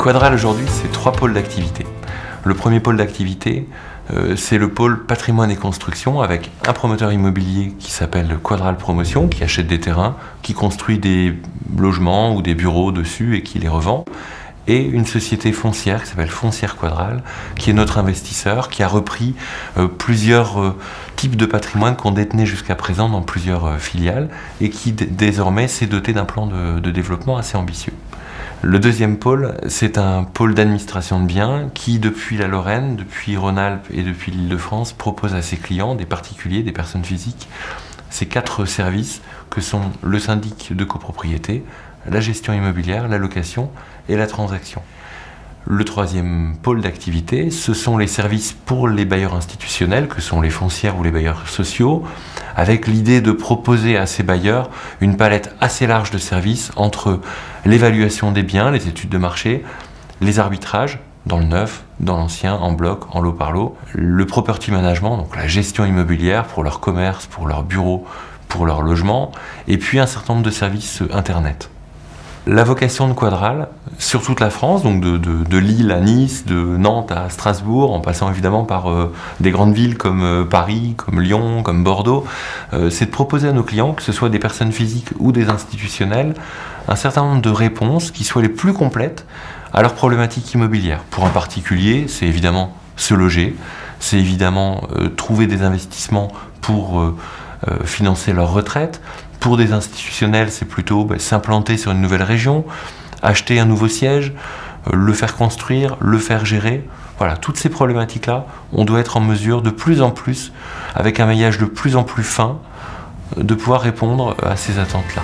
Quadral aujourd'hui, c'est 3 pôles d'activité. Le premier pôle d'activité, c'est le pôle patrimoine et construction avec un promoteur immobilier qui s'appelle Quadral Promotion, qui achète des terrains, qui construit des logements ou des bureaux dessus et qui les revend. Et une société foncière qui s'appelle Foncière Quadral, qui est notre investisseur, qui a repris plusieurs types de patrimoine qu'on détenait jusqu'à présent dans plusieurs filiales et qui désormais s'est doté d'un plan de développement assez ambitieux. Le deuxième pôle, c'est un pôle d'administration de biens qui, depuis la Lorraine, depuis Rhône-Alpes et depuis l'Île-de-France, propose à ses clients, des particuliers, des personnes physiques, ces 4 services que sont le syndic de copropriété, la gestion immobilière, la location et la transaction. Le troisième pôle d'activité, ce sont les services pour les bailleurs institutionnels, que sont les foncières ou les bailleurs sociaux, avec l'idée de proposer à ces bailleurs une palette assez large de services entre l'évaluation des biens, les études de marché, les arbitrages, dans le neuf, dans l'ancien, en bloc, en lot par lot, le property management, donc la gestion immobilière pour leur commerce, pour leurs bureaux, pour leur logement, et puis un certain nombre de services Internet. La vocation de Quadral, sur toute la France, donc de Lille à Nice, de Nantes à Strasbourg, en passant évidemment par des grandes villes comme Paris, comme Lyon, comme Bordeaux, c'est de proposer à nos clients, que ce soit des personnes physiques ou des institutionnels, un certain nombre de réponses qui soient les plus complètes à leurs problématiques immobilières. Pour un particulier, c'est évidemment se loger, c'est évidemment trouver des investissements pour financer leur retraite. Pour des institutionnels, c'est plutôt s'implanter sur une nouvelle région, acheter un nouveau siège, le faire construire, le faire gérer. Voilà, toutes ces problématiques-là, on doit être en mesure de plus en plus, avec un maillage de plus en plus fin, de pouvoir répondre à ces attentes-là.